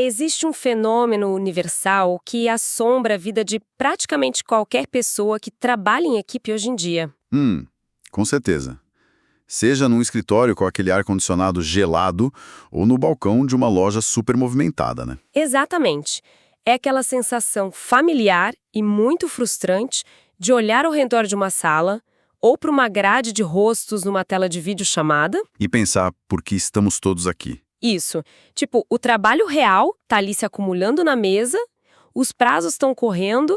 existe um fenômeno universal que assombra a vida de praticamente qualquer pessoa que trabalha em equipe hoje em dia. Com certeza. Seja num escritório com aquele ar-condicionado gelado ou no balcão de uma loja super movimentada, né? Exatamente. É aquela sensação familiar e muito frustrante de olhar ao redor de uma sala ou para uma grade de rostos numa tela de videochamada. E pensar por que estamos todos aqui. Isso. Tipo, o trabalho real tá ali se acumulando na mesa, os prazos estão correndo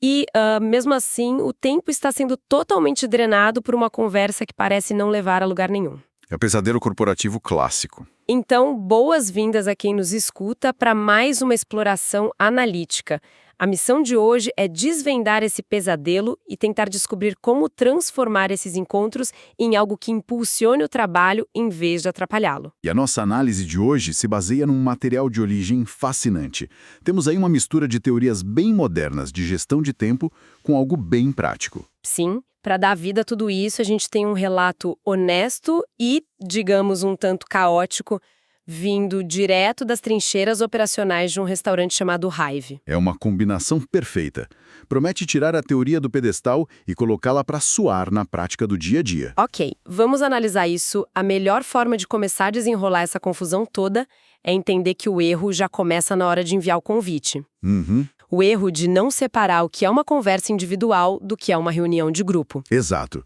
e, mesmo assim, o tempo está sendo totalmente drenado por uma conversa que parece não levar a lugar nenhum. É o pesadelo corporativo clássico. Então, boas-vindas a quem nos escuta para mais uma exploração analítica. A missão de hoje é desvendar esse pesadelo e tentar descobrir como transformar esses encontros em algo que impulsione o trabalho em vez de atrapalhá-lo. E a nossa análise de hoje se baseia num material de origem fascinante. Temos aí uma mistura de teorias bem modernas de gestão de tempo com algo bem prático. Sim, para dar vida a tudo isso, a gente tem um relato honesto e, digamos, um tanto caótico, vindo direto das trincheiras operacionais de um restaurante chamado Hive. É uma combinação perfeita. Promete tirar a teoria do pedestal e colocá-la para suar na prática do dia a dia. Ok, vamos analisar isso. A melhor forma de começar a desenrolar essa confusão toda é entender que o erro já começa na hora de enviar o convite. O erro de não separar o que é uma conversa individual do que é uma reunião de grupo. Exato.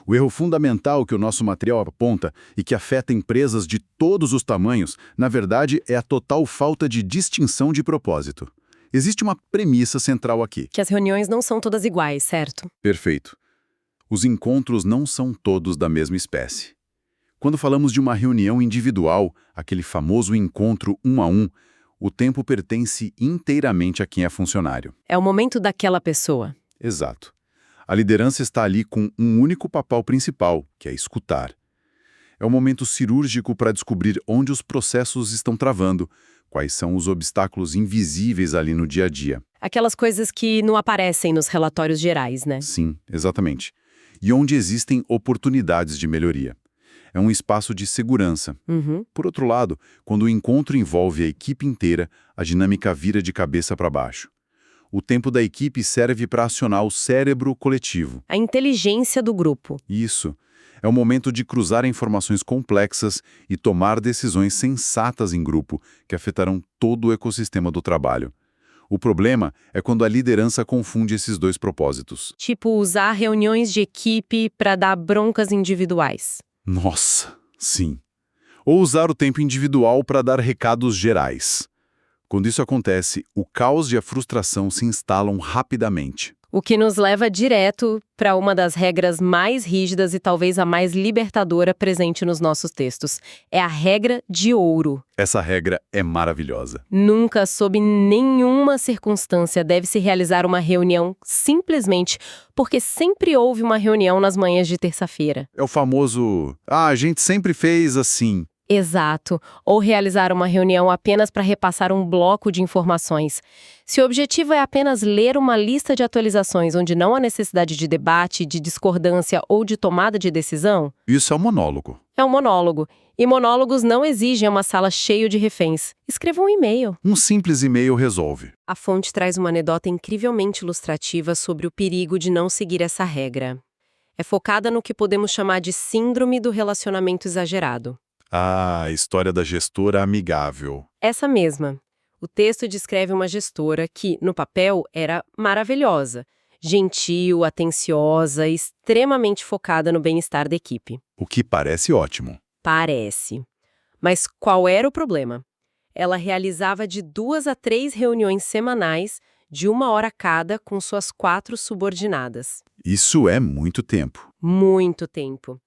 O erro fundamental que o nosso material aponta e que afeta empresas de todos os tamanhos, na verdade, é a total falta de distinção de propósito. Existe uma premissa central aqui. Que as reuniões não são todas iguais, certo? Perfeito. Os encontros não são todos da mesma espécie. Quando falamos de uma reunião individual, aquele famoso encontro 1 a 1, o tempo pertence inteiramente a quem é funcionário. É o momento daquela pessoa. Exato. A liderança está ali com um único papel principal, que é escutar. É o momento cirúrgico para descobrir onde os processos estão travando, quais são os obstáculos invisíveis ali no dia a dia. Aquelas coisas que não aparecem nos relatórios gerais, né? Sim, exatamente. E onde existem oportunidades de melhoria. É um espaço de segurança. Por outro lado, quando o encontro envolve a equipe inteira, a dinâmica vira de cabeça para baixo. O tempo da equipe serve para acionar o cérebro coletivo. A inteligência do grupo. Isso. É o momento de cruzar informações complexas e tomar decisões sensatas em grupo, que afetarão todo o ecossistema do trabalho. O problema é quando a liderança confunde esses dois propósitos. Tipo, usar reuniões de equipe para dar broncas individuais. Nossa, sim. Ou usar o tempo individual para dar recados gerais. Quando isso acontece, o caos e a frustração se instalam rapidamente. O que nos leva direto para uma das regras mais rígidas e talvez a mais libertadora presente nos nossos textos. É a regra de ouro. Essa regra é maravilhosa. Nunca, sob nenhuma circunstância, deve-se realizar uma reunião simplesmente porque sempre houve uma reunião nas manhãs de terça-feira. É o famoso, a gente sempre fez assim. Exato. Ou realizar uma reunião apenas para repassar um bloco de informações. Se o objetivo é apenas ler uma lista de atualizações onde não há necessidade de debate, de discordância ou de tomada de decisão... Isso é um monólogo. É um monólogo. E monólogos não exigem uma sala cheia de reféns. Escreva um e-mail. Um simples e-mail resolve. A fonte traz uma anedota incrivelmente ilustrativa sobre o perigo de não seguir essa regra. É focada no que podemos chamar de síndrome do relacionamento exagerado. A história da gestora amigável. Essa mesma. O texto descreve uma gestora que, no papel, era maravilhosa, gentil, atenciosa, extremamente focada no bem-estar da equipe. O que parece ótimo. Parece. Mas qual era o problema? Ela realizava de 2 a 3 reuniões semanais, de 1 hora cada, com suas 4 subordinadas. Isso é muito tempo. Muito tempo.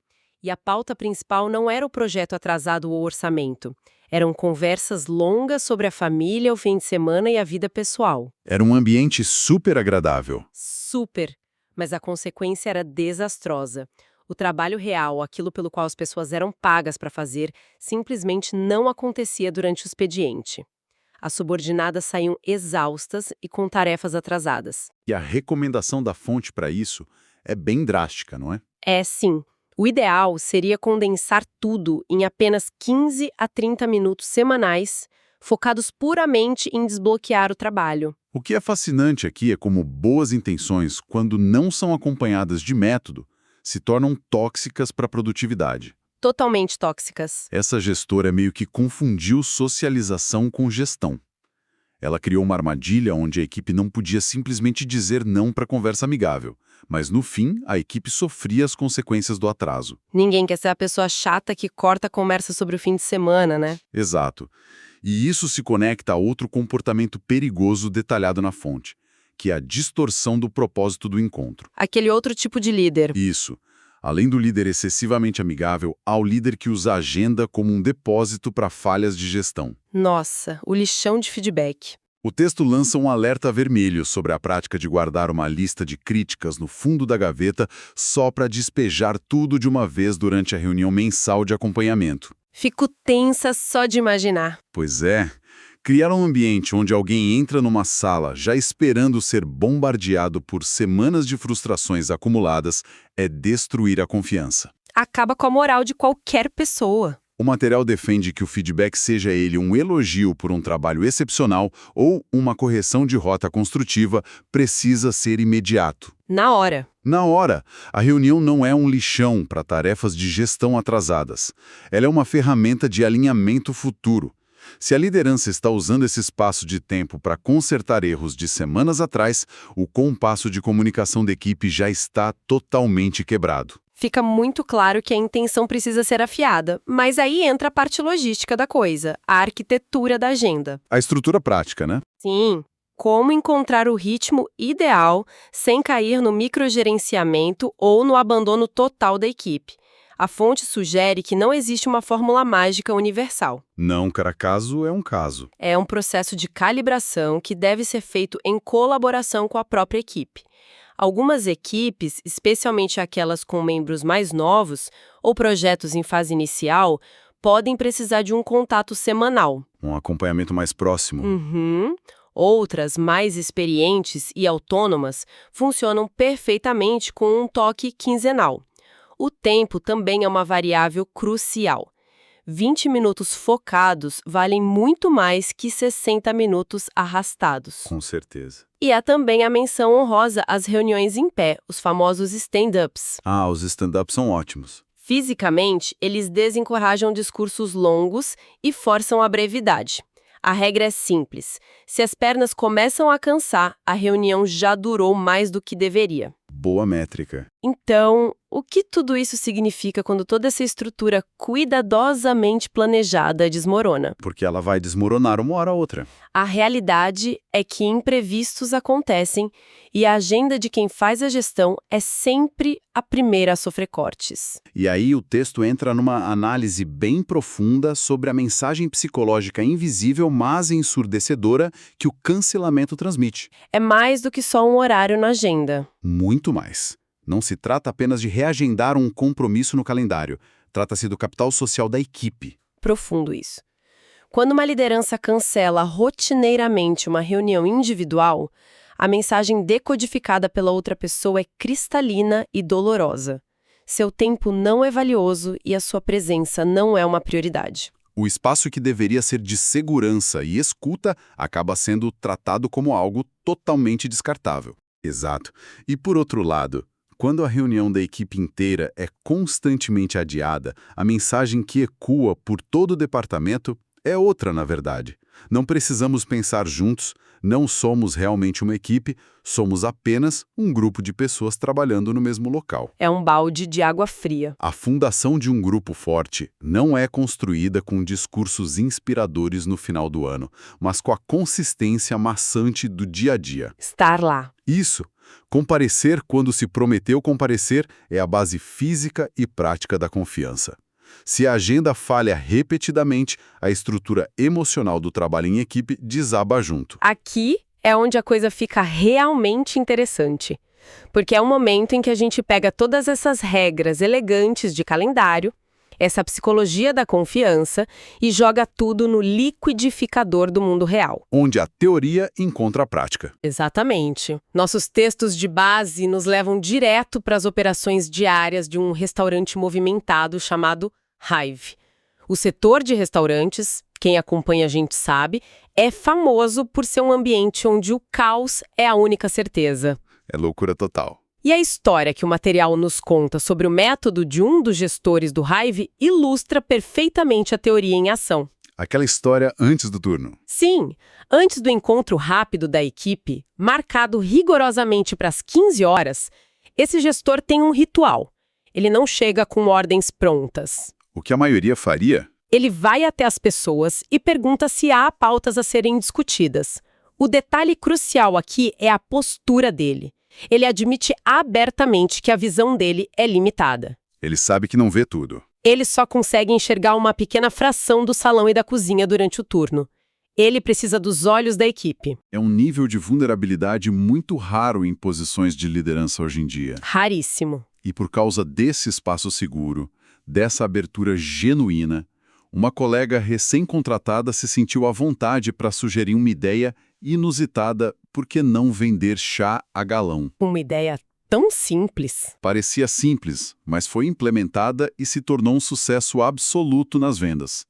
E a pauta principal não era o projeto atrasado ou orçamento. Eram conversas longas sobre a família, o fim de semana e a vida pessoal. Era um ambiente super agradável. Super. Mas a consequência era desastrosa. O trabalho real, aquilo pelo qual as pessoas eram pagas para fazer, simplesmente não acontecia durante o expediente. As subordinadas saíam exaustas e com tarefas atrasadas. E a recomendação da fonte para isso é bem drástica, não é? É, sim. O ideal seria condensar tudo em apenas 15 a 30 minutos semanais, focados puramente em desbloquear o trabalho. O que é fascinante aqui é como boas intenções, quando não são acompanhadas de método, se tornam tóxicas para a produtividade. Totalmente tóxicas. Essa gestora meio que confundiu socialização com gestão. Ela criou uma armadilha onde a equipe não podia simplesmente dizer não para conversa amigável, mas no fim a equipe sofria as consequências do atraso. Ninguém quer ser a pessoa chata que corta a conversa sobre o fim de semana, né? Exato. E isso se conecta a outro comportamento perigoso detalhado na fonte, que é a distorção do propósito do encontro. Aquele outro tipo de líder. Isso. Além do líder excessivamente amigável, há o líder que usa a agenda como um depósito para falhas de gestão. Nossa, o lixão de feedback. O texto lança um alerta vermelho sobre a prática de guardar uma lista de críticas no fundo da gaveta só para despejar tudo de uma vez durante a reunião mensal de acompanhamento. Fico tensa só de imaginar. Pois é. Criar um ambiente onde alguém entra numa sala já esperando ser bombardeado por semanas de frustrações acumuladas é destruir a confiança. Acaba com a moral de qualquer pessoa. O material defende que o feedback seja ele um elogio por um trabalho excepcional ou uma correção de rota construtiva, precisa ser imediato. Na hora. Na hora, a reunião não é um lixão para tarefas de gestão atrasadas. Ela é uma ferramenta de alinhamento futuro. Se a liderança está usando esse espaço de tempo para consertar erros de semanas atrás, o compasso de comunicação da equipe já está totalmente quebrado. Fica muito claro que a intenção precisa ser afiada, mas aí entra a parte logística da coisa, a arquitetura da agenda. A estrutura prática, né? Sim, como encontrar o ritmo ideal sem cair no microgerenciamento ou no abandono total da equipe. A fonte sugere que não existe uma fórmula mágica universal. Não, cada caso é um caso. É um processo de calibração que deve ser feito em colaboração com a própria equipe. Algumas equipes, especialmente aquelas com membros mais novos ou projetos em fase inicial, podem precisar de um contato semanal. Um acompanhamento mais próximo. Outras, mais experientes e autônomas, funcionam perfeitamente com um toque quinzenal. O tempo também é uma variável crucial. 20 minutos focados valem muito mais que 60 minutos arrastados. Com certeza. E há também a menção honrosa às reuniões em pé, os famosos stand-ups. Ah, os stand-ups são ótimos. Fisicamente, eles desencorajam discursos longos e forçam a brevidade. A regra é simples. Se as pernas começam a cansar, a reunião já durou mais do que deveria. Boa métrica. Então, o que tudo isso significa quando toda essa estrutura cuidadosamente planejada desmorona? Porque ela vai desmoronar uma hora ou outra. A realidade é que imprevistos acontecem e a agenda de quem faz a gestão é sempre a primeira a sofrer cortes. E aí o texto entra numa análise bem profunda sobre a mensagem psicológica invisível, mas ensurdecedora, que o cancelamento transmite. É mais do que só um horário na agenda. Muito mais. Não se trata apenas de reagendar um compromisso no calendário. Trata-se do capital social da equipe. Profundo isso. Quando uma liderança cancela rotineiramente uma reunião individual, a mensagem decodificada pela outra pessoa é cristalina e dolorosa. Seu tempo não é valioso e a sua presença não é uma prioridade. O espaço que deveria ser de segurança e escuta acaba sendo tratado como algo totalmente descartável. Exato. E por outro lado, quando a reunião da equipe inteira é constantemente adiada, a mensagem que ecoa por todo o departamento é outra, na verdade. Não precisamos pensar juntos, não somos realmente uma equipe, somos apenas um grupo de pessoas trabalhando no mesmo local. É um balde de água fria. A fundação de um grupo forte não é construída com discursos inspiradores no final do ano, mas com a consistência maçante do dia a dia. Estar lá. Isso. Comparecer quando se prometeu comparecer é a base física e prática da confiança. Se a agenda falha repetidamente, a estrutura emocional do trabalho em equipe desaba junto. Aqui é onde a coisa fica realmente interessante, porque é um momento em que a gente pega todas essas regras elegantes de calendário, essa psicologia da confiança, e joga tudo no liquidificador do mundo real. Onde a teoria encontra a prática. Exatamente. Nossos textos de base nos levam direto para as operações diárias de um restaurante movimentado chamado Hive. O setor de restaurantes quem acompanha a gente sabe, é famoso por ser um ambiente onde o caos é a única certeza. É loucura total. E a história que o material nos conta sobre o método de um dos gestores do Hive ilustra perfeitamente a teoria em ação. Aquela história antes do turno. Sim, antes do encontro rápido da equipe, marcado rigorosamente para as 15 horas, esse gestor tem um ritual. Ele não chega com ordens prontas. O que a maioria faria? Ele vai até as pessoas e pergunta se há pautas a serem discutidas. O detalhe crucial aqui é a postura dele. Ele admite abertamente que a visão dele é limitada. Ele sabe que não vê tudo. Ele só consegue enxergar uma pequena fração do salão e da cozinha durante o turno. Ele precisa dos olhos da equipe. É um nível de vulnerabilidade muito raro em posições de liderança hoje em dia. Raríssimo. E por causa desse espaço seguro, dessa abertura genuína, uma colega recém-contratada se sentiu à vontade para sugerir uma ideia inusitada, por que não vender chá a galão? Uma ideia tão simples. Parecia simples, mas foi implementada e se tornou um sucesso absoluto nas vendas.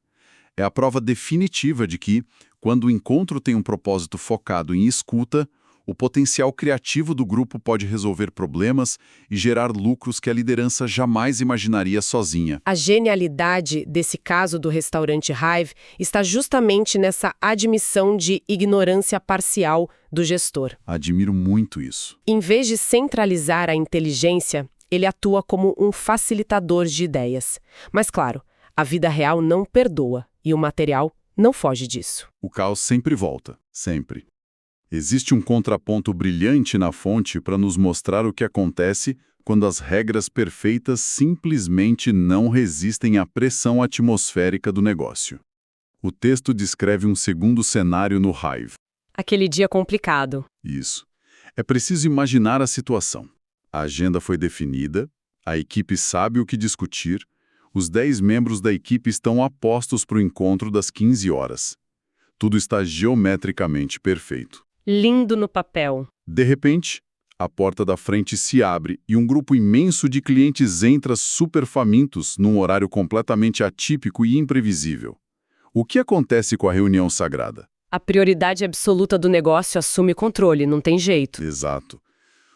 É a prova definitiva de que, quando o encontro tem um propósito focado em escuta, o potencial criativo do grupo pode resolver problemas e gerar lucros que a liderança jamais imaginaria sozinha. A genialidade desse caso do restaurante Hive está justamente nessa admissão de ignorância parcial do gestor. Admiro muito isso. Em vez de centralizar a inteligência, ele atua como um facilitador de ideias. Mas, claro, a vida real não perdoa e o material não foge disso. O caos sempre volta, sempre. Existe um contraponto brilhante na fonte para nos mostrar o que acontece quando as regras perfeitas simplesmente não resistem à pressão atmosférica do negócio. O texto descreve um segundo cenário no Hive. Aquele dia complicado. Isso. É preciso imaginar a situação. A agenda foi definida, a equipe sabe o que discutir, os 10 membros da equipe estão apostos para o encontro das 15 horas. Tudo está geometricamente perfeito. Lindo no papel. De repente, a porta da frente se abre e um grupo imenso de clientes entra super famintos num horário completamente atípico e imprevisível. O que acontece com a reunião sagrada? A prioridade absoluta do negócio assume controle, não tem jeito. Exato.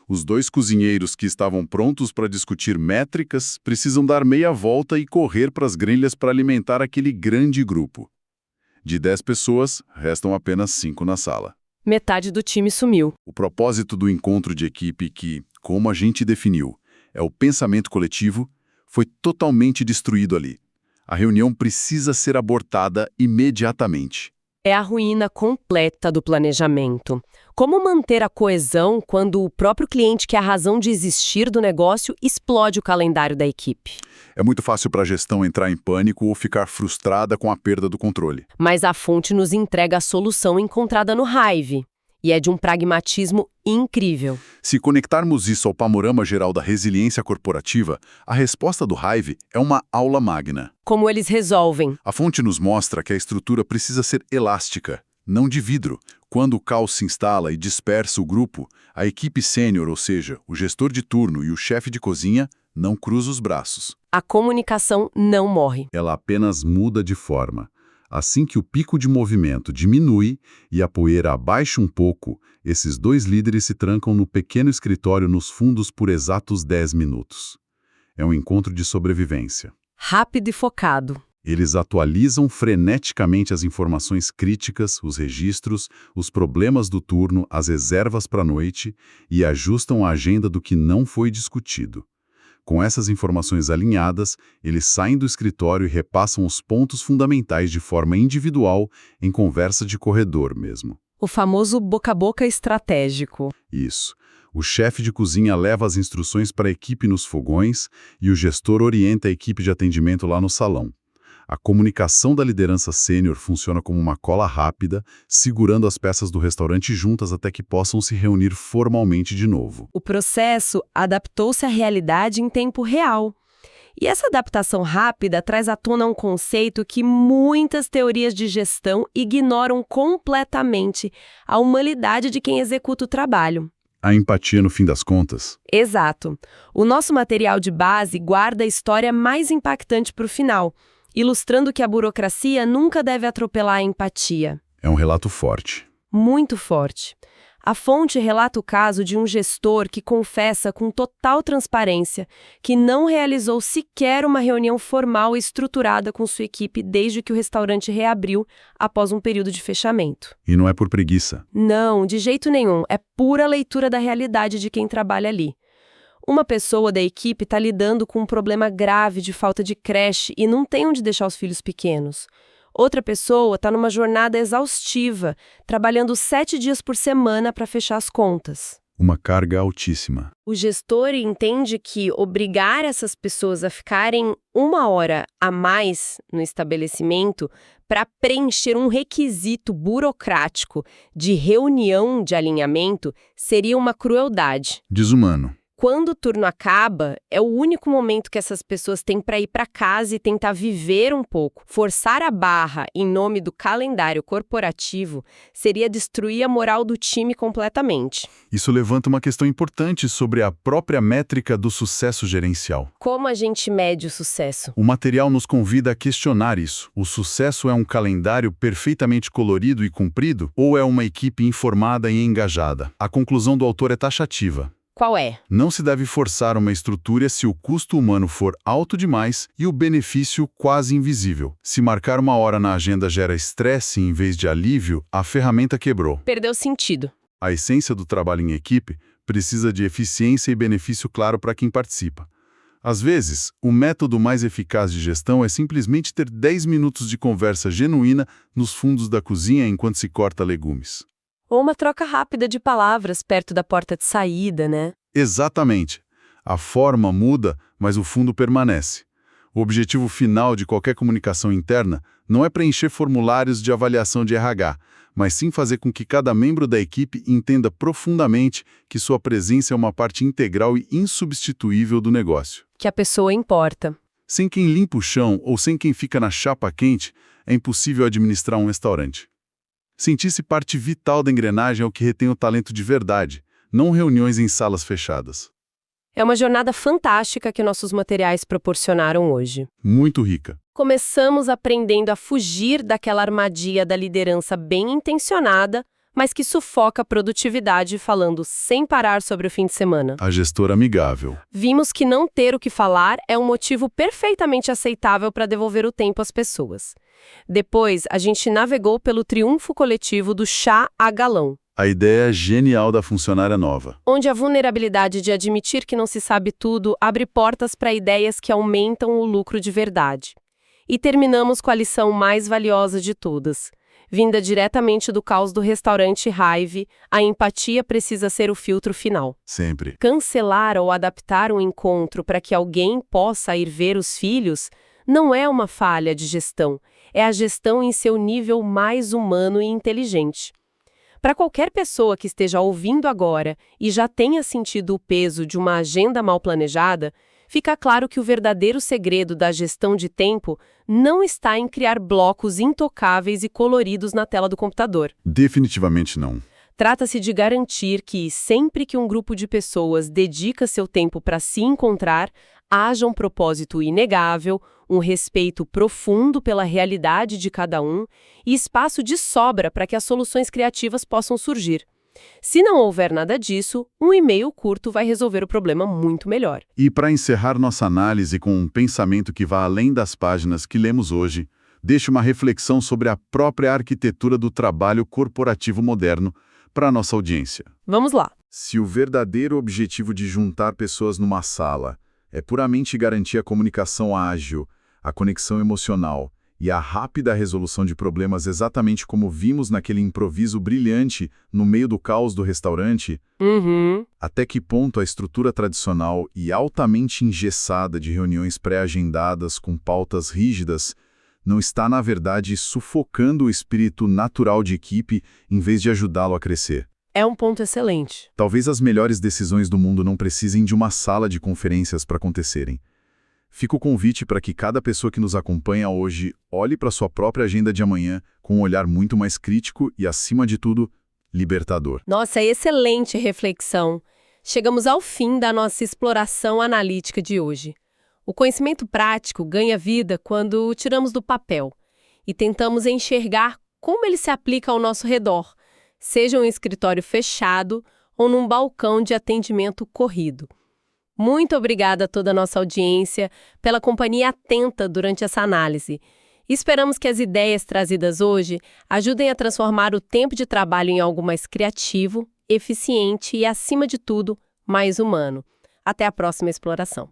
Os 2 cozinheiros que estavam prontos para discutir métricas precisam dar meia volta e correr para as grelhas para alimentar aquele grande grupo. De 10 pessoas, restam apenas 5 na sala. Metade do time sumiu. O propósito do encontro de equipe que, como a gente definiu, é o pensamento coletivo, foi totalmente destruído ali. A reunião precisa ser abortada imediatamente. É a ruína completa do planejamento. Como manter a coesão quando o próprio cliente, que é a razão de existir do negócio, explode o calendário da equipe? É muito fácil para a gestão entrar em pânico ou ficar frustrada com a perda do controle. Mas a fonte nos entrega a solução encontrada no Hive. E é de um pragmatismo incrível. Se conectarmos isso ao panorama geral da resiliência corporativa, a resposta do Hive é uma aula magna. Como eles resolvem? A fonte nos mostra que a estrutura precisa ser elástica, não de vidro. Quando o caos se instala e dispersa o grupo, a equipe sênior, ou seja, o gestor de turno e o chefe de cozinha, não cruzam os braços. A comunicação não morre. Ela apenas muda de forma. Assim que o pico de movimento diminui e a poeira abaixa um pouco, esses 2 líderes se trancam no pequeno escritório nos fundos por exatos 10 minutos. É um encontro de sobrevivência. Rápido e focado. Eles atualizam freneticamente as informações críticas, os registros, os problemas do turno, as reservas para a noite e ajustam a agenda do que não foi discutido. Com essas informações alinhadas, eles saem do escritório e repassam os pontos fundamentais de forma individual, em conversa de corredor mesmo. O famoso boca a boca estratégico. Isso. O chefe de cozinha leva as instruções para a equipe nos fogões e o gestor orienta a equipe de atendimento lá no salão. A comunicação da liderança sênior funciona como uma cola rápida, segurando as peças do restaurante juntas até que possam se reunir formalmente de novo. O processo adaptou-se à realidade em tempo real. E essa adaptação rápida traz à tona um conceito que muitas teorias de gestão ignoram completamente: a humanidade de quem executa o trabalho. A empatia no fim das contas. Exato. O nosso material de base guarda a história mais impactante para o final. ilustrando que a burocracia nunca deve atropelar a empatia. É um relato forte. Muito forte. A fonte relata o caso de um gestor que confessa com total transparência que não realizou sequer uma reunião formal e estruturada com sua equipe desde que o restaurante reabriu após um período de fechamento. E não é por preguiça. Não, de jeito nenhum. É pura leitura da realidade de quem trabalha ali. Uma pessoa da equipe está lidando com um problema grave de falta de creche e não tem onde deixar os filhos pequenos. Outra pessoa está numa jornada exaustiva, trabalhando 7 dias por semana para fechar as contas. Uma carga altíssima. O gestor entende que obrigar essas pessoas a ficarem 1 hora a mais no estabelecimento para preencher um requisito burocrático de reunião de alinhamento seria uma crueldade. Desumano. Quando o turno acaba, é o único momento que essas pessoas têm para ir para casa e tentar viver um pouco. Forçar a barra em nome do calendário corporativo seria destruir a moral do time completamente. Isso levanta uma questão importante sobre a própria métrica do sucesso gerencial. Como a gente mede o sucesso? O material nos convida a questionar isso. O sucesso é um calendário perfeitamente colorido e cumprido ou é uma equipe informada e engajada? A conclusão do autor é taxativa. Qual é? Não se deve forçar uma estrutura se o custo humano for alto demais e o benefício quase invisível. Se marcar 1 hora na agenda gera estresse em vez de alívio, a ferramenta quebrou. Perdeu sentido. A essência do trabalho em equipe precisa de eficiência e benefício claro para quem participa. Às vezes, o método mais eficaz de gestão é simplesmente ter 10 minutos de conversa genuína nos fundos da cozinha enquanto se corta legumes. Ou uma troca rápida de palavras perto da porta de saída, né? Exatamente. A forma muda, mas o fundo permanece. O objetivo final de qualquer comunicação interna não é preencher formulários de avaliação de RH, mas sim fazer com que cada membro da equipe entenda profundamente que sua presença é uma parte integral e insubstituível do negócio. Que a pessoa importa. Sem quem limpa o chão ou sem quem fica na chapa quente, é impossível administrar um restaurante. Sentir-se parte vital da engrenagem é o que retém o talento de verdade, não reuniões em salas fechadas. É uma jornada fantástica que nossos materiais proporcionaram hoje. Muito rica. Começamos aprendendo a fugir daquela armadilha da liderança bem intencionada, mas que sufoca a produtividade falando sem parar sobre o fim de semana. A gestora amigável. Vimos que não ter o que falar é um motivo perfeitamente aceitável para devolver o tempo às pessoas. Depois, a gente navegou pelo triunfo coletivo do chá a galão. A ideia genial da funcionária nova. Onde a vulnerabilidade de admitir que não se sabe tudo abre portas para ideias que aumentam o lucro de verdade. E terminamos com a lição mais valiosa de todas. Vinda diretamente do caos do restaurante Hive, a empatia precisa ser o filtro final. Sempre. Cancelar ou adaptar um encontro para que alguém possa ir ver os filhos não é uma falha de gestão, é a gestão em seu nível mais humano e inteligente. Para qualquer pessoa que esteja ouvindo agora e já tenha sentido o peso de uma agenda mal planejada, fica claro que o verdadeiro segredo da gestão de tempo não está em criar blocos intocáveis e coloridos na tela do computador. Definitivamente não. Trata-se de garantir que, sempre que um grupo de pessoas dedica seu tempo para se encontrar, haja um propósito inegável, um respeito profundo pela realidade de cada um e espaço de sobra para que as soluções criativas possam surgir. Se não houver nada disso, um e-mail curto vai resolver o problema muito melhor. E para encerrar nossa análise com um pensamento que vá além das páginas que lemos hoje, deixe uma reflexão sobre a própria arquitetura do trabalho corporativo moderno para a nossa audiência. Vamos lá. Se o verdadeiro objetivo de juntar pessoas numa sala é puramente garantir a comunicação ágil, a conexão emocional e a rápida resolução de problemas exatamente como vimos naquele improviso brilhante no meio do caos do restaurante, até que ponto a estrutura tradicional e altamente engessada de reuniões pré-agendadas com pautas rígidas não está, na verdade, sufocando o espírito natural de equipe em vez de ajudá-lo a crescer? É um ponto excelente. Talvez as melhores decisões do mundo não precisem de uma sala de conferências para acontecerem. Fica o convite para que cada pessoa que nos acompanha hoje olhe para sua própria agenda de amanhã com um olhar muito mais crítico e, acima de tudo, libertador. Nossa, excelente reflexão. Chegamos ao fim da nossa exploração analítica de hoje. O conhecimento prático ganha vida quando o tiramos do papel e tentamos enxergar como ele se aplica ao nosso redor, seja um escritório fechado ou num balcão de atendimento corrido. Muito obrigada a toda a nossa audiência pela companhia atenta durante essa análise. Esperamos que as ideias trazidas hoje ajudem a transformar o tempo de trabalho em algo mais criativo, eficiente e, acima de tudo, mais humano. Até a próxima exploração.